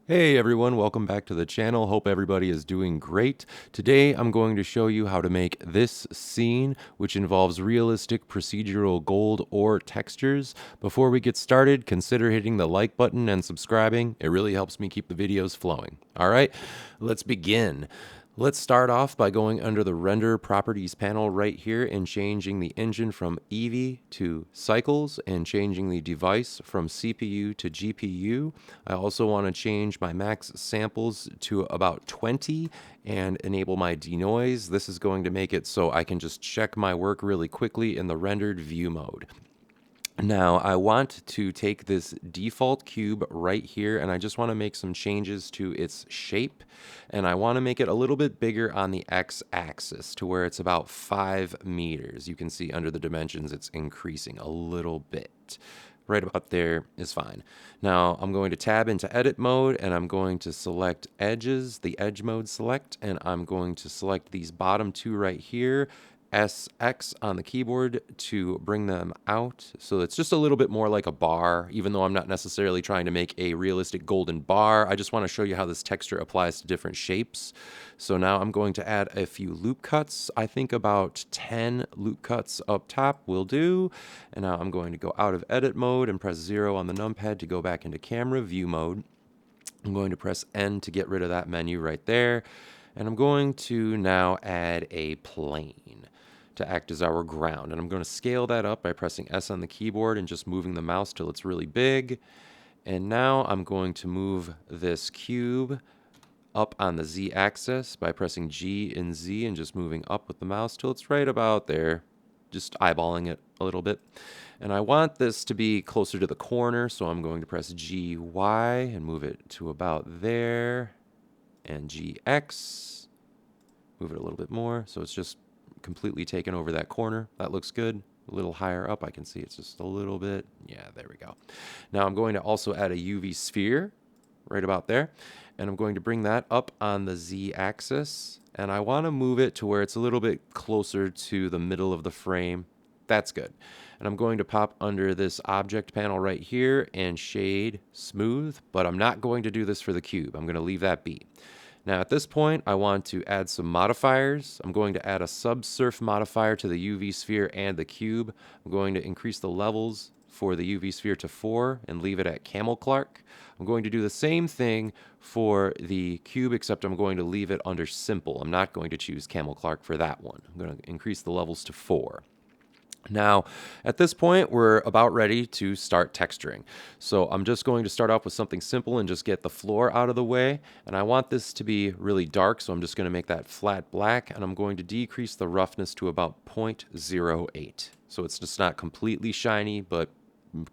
Hey everyone, welcome back to the channel. Hope everybody is doing great. Today I'm going to show you how to make this scene, which involves realistic procedural gold or textures. Before we get started, consider hitting the like button and subscribing. It really helps me keep the videos flowing. All right, let's begin. Let's start off by going under the Render Properties panel right here and changing the engine from Eevee to Cycles and changing the device from CPU to GPU. I also want to change my max samples to about 20 and enable my denoise. This is going to make it so I can just check my work really quickly in the rendered view mode. Now I want to take this default cube right here and I just want to make some changes to its shape, and I want to make it a little bit bigger on the x-axis to where it's about 5 meters. You can see under the dimensions it's increasing a little bit. Right about there is fine. Now I'm going to tab into edit mode and I'm going to select edges, the edge mode select, and I'm going to select these bottom two right here, SX on the keyboard to bring them out. So it's just a little bit more like a bar, even though I'm not necessarily trying to make a realistic golden bar. I just want to show you how this texture applies to different shapes. So now I'm going to add a few loop cuts. I think about 10 loop cuts up top will do. And now I'm going to go out of edit mode and press 0 on the numpad to go back into camera view mode. I'm going to press N to get rid of that menu right there. And I'm going to now add a plane to act as our ground. And I'm going to scale that up by pressing S on the keyboard and just moving the mouse till it's really big. And now I'm going to move this cube up on the Z axis by pressing G and Z and just moving up with the mouse till it's right about there, just eyeballing it a little bit. And I want this to be closer to the corner, so I'm going to press GY and move it to about there, and GX, move it a little bit more, so it's just completely taken over that corner. That looks good. A little higher up, I can see it's just a little bit. Yeah, there we go. Now I'm going to also add a UV sphere right about there, and I'm going to bring that up on the Z axis, and I want to move it to where it's a little bit closer to the middle of the frame. That's good. And I'm going to pop under this object panel right here and shade smooth, but I'm not going to do this for the cube. I'm going to leave that be. Now at this point, I want to add some modifiers. I'm going to add a subsurf modifier to the UV sphere and the cube. I'm going to increase the levels for the UV sphere to 4 and leave it at Camel Clark. I'm going to do the same thing for the cube, except I'm going to leave it under simple. I'm not going to choose Camel Clark for that one. I'm going to increase the levels to 4. Now, at this point, we're about ready to start texturing. So I'm just going to start off with something simple and just get the floor out of the way. And I want this to be really dark, so I'm just going to make that flat black, and I'm going to decrease the roughness to about 0.08. So it's just not completely shiny, but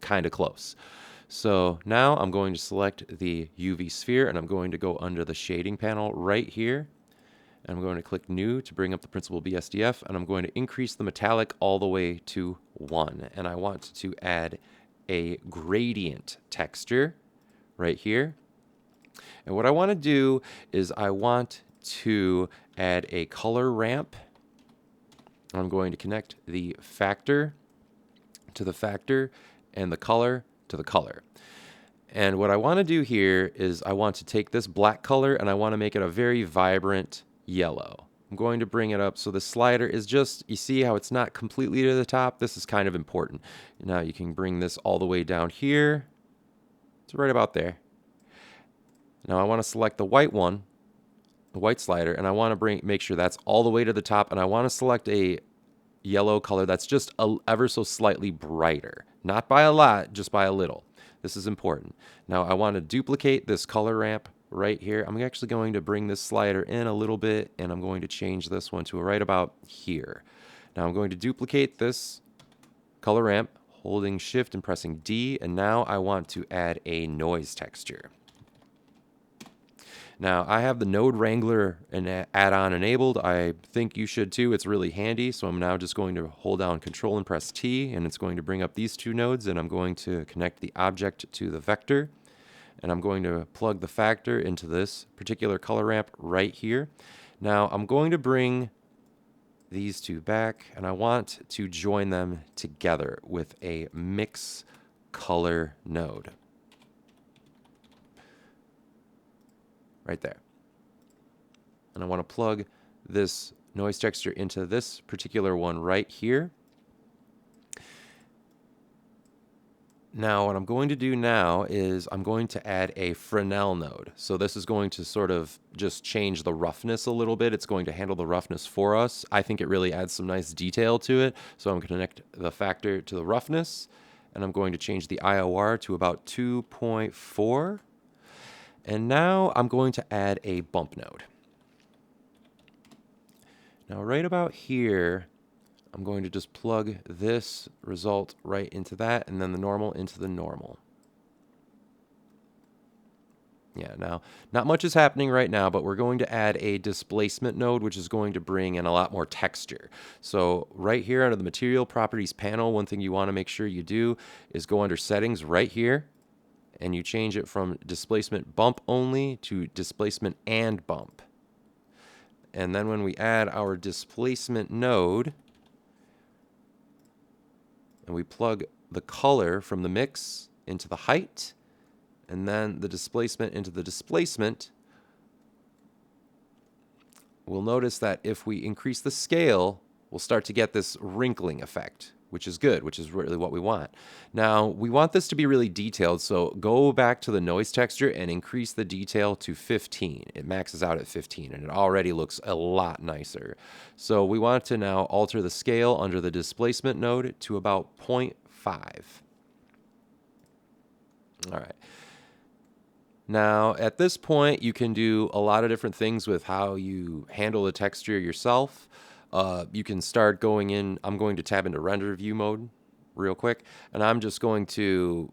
kind of close. So now I'm going to select the UV sphere, and I'm going to go under the shading panel right here. And I'm going to click New to bring up the Principled BSDF, and I'm going to increase the metallic all the way to 1. And I want to add a gradient texture right here. And what I want to do is I want to add a color ramp. I'm going to connect the factor to the factor and the color to the color. And what I want to do here is I want to take this black color and I want to make it a very vibrant yellow. I'm going to bring it up so the slider is just, you see how it's not completely to the top? This is kind of important. Now you can bring this all the way down here. It's right about there. Now I want to select the white one, the white slider, and I want to make sure that's all the way to the top, and I want to select a yellow color that's just ever so slightly brighter. Not by a lot, just by a little. This is important. Now I want to duplicate this color ramp right here. I'm actually going to bring this slider in a little bit, and I'm going to change this one to right about here. Now I'm going to duplicate this color ramp, holding Shift and pressing D, and now I want to add a noise texture. Now I have the Node Wrangler and add-on enabled. I think you should too. It's really handy. So I'm now just going to hold down Control and press T, and it's going to bring up these two nodes, and I'm going to connect the object to the vector. And I'm going to plug the factor into this particular color ramp right here. Now I'm going to bring these two back, and I want to join them together with a mix color node. right there. And I want to plug this noise texture into this particular one right here. Now, what I'm going to do now is I'm going to add a Fresnel node. So this is going to sort of just change the roughness a little bit. It's going to handle the roughness for us. I think it really adds some nice detail to it. So I'm going to connect the factor to the roughness, and I'm going to change the IOR to about 2.4. And now I'm going to add a bump node. Now, right about here, I'm going to just plug this result right into that, and then the normal into the normal. Yeah, now, not much is happening right now, but we're going to add a displacement node, which is going to bring in a lot more texture. So right here under the Material Properties panel, one thing you want to make sure you do is go under Settings right here, and you change it from Displacement Bump Only to Displacement and Bump. And then when we add our displacement node, and we plug the color from the mix into the height, and then the displacement into the displacement, we'll notice that if we increase the scale, we'll start to get this wrinkling effect, which is good, which is really what we want. Now, we want this to be really detailed, so go back to the noise texture and increase the detail to 15. It maxes out at 15, and it already looks a lot nicer. So we want to now alter the scale under the displacement node to about 0.5. All right. Now, at this point, you can do a lot of different things with how you handle the texture yourself. You can start going in. I'm going to tab into render view mode real quick, and I'm just going to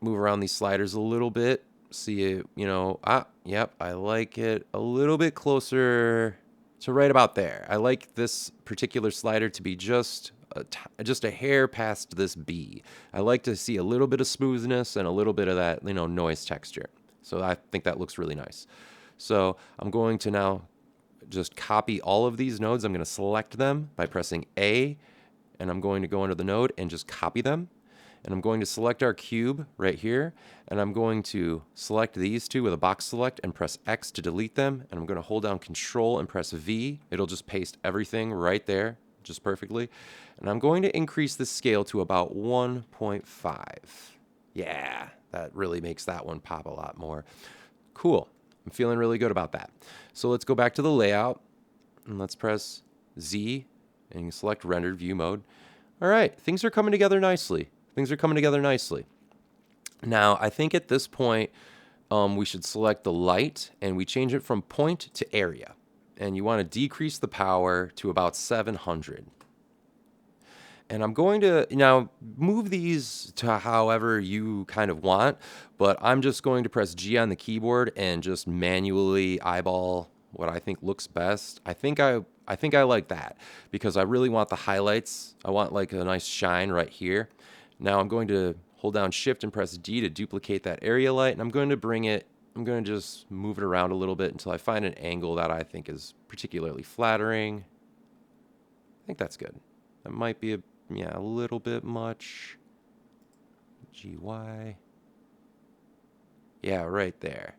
move around these sliders a little bit. See it, yep, I like it a little bit closer to right about there. I like this particular slider to be just a hair past this B. I like to see a little bit of smoothness and a little bit of that, noise texture. So I think that looks really nice. So I'm going to now just copy all of these nodes. I'm going to select them by pressing A, and I'm going to go under the node and just copy them. And I'm going to select our cube right here, and I'm going to select these two with a box select and press X to delete them. And I'm going to hold down Control and press V. It'll just paste everything right there just perfectly. And I'm going to increase the scale to about 1.5. Yeah, that really makes that one pop a lot more. Cool. I'm feeling really good about that. So let's go back to the layout, and let's press Z and select rendered view mode. All right, things are coming together nicely. Things are coming together nicely. Now, I think at this point, we should select the light, and we change it from point to area. And you want to decrease the power to about 700. And I'm going to now move these to however you kind of want, but I'm just going to press G on the keyboard and just manually eyeball what I think looks best. I think I like that because I really want the highlights. I want like a nice shine right here. Now I'm going to hold down Shift and press D to duplicate that area light, and I'm going to just move it around a little bit until I find an angle that I think is particularly flattering. I think that's good. That might be a little bit much. GY. Yeah, right there.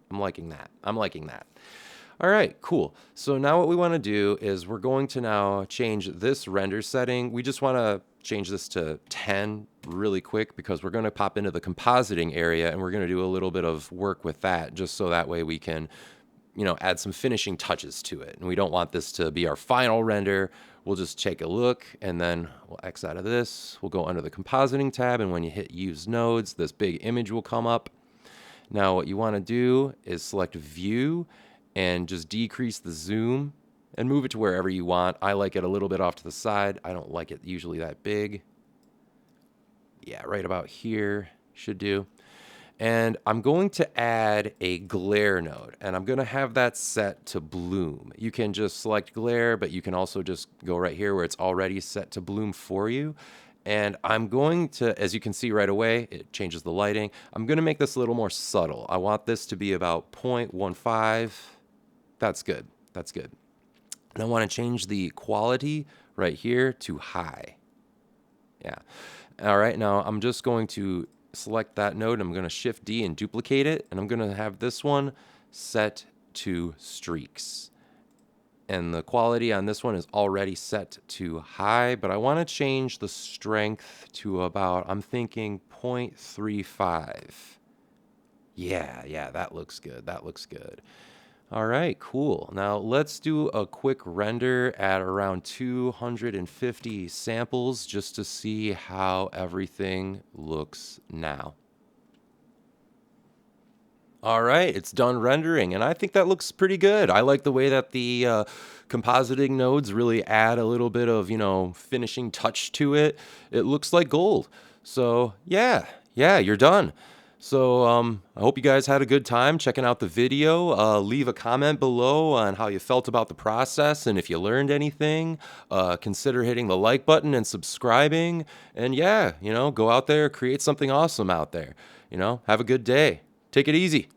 I'm liking that. All right, cool. So now what we want to do is we're going to now change this render setting. We just want to change this to 10 really quick because we're going to pop into the compositing area and we're going to do a little bit of work with that just so that way we can, add some finishing touches to it. And we don't want this to be our final render. We'll just take a look and then we'll X out of this. We'll go under the compositing tab, and when you hit use nodes, this big image will come up. Now what you want to do is select view and just decrease the zoom and move it to wherever you want. I like it a little bit off to the side. I don't like it usually that big. Yeah, right about here should do. And I'm going to add a glare node, and I'm going to have that set to bloom. You can just select glare, but you can also just go right here where it's already set to bloom for you. And I'm going to, as you can see right away, it changes the lighting. I'm going to make this a little more subtle. I want this to be about 0.15. That's good. That's good. And I want to change the quality right here to high. Yeah. All right. Now I'm just going to select that node. I'm going to Shift D and duplicate it, and I'm going to have this one set to streaks. And the quality on this one is already set to high, but I want to change the strength to about, I'm thinking 0.35. Yeah, that looks good. That looks good. All right, cool. Now let's do a quick render at around 250 samples just to see how everything looks now. All right, it's done rendering, and I think that looks pretty good. I like the way that the compositing nodes really add a little bit of, finishing touch to it. It looks like gold. So yeah, you're done. So I hope you guys had a good time checking out the video. Leave a comment below on how you felt about the process, and if you learned anything, consider hitting the like button and subscribing. And yeah, go out there, create something awesome out there. Have a good day. Take it easy.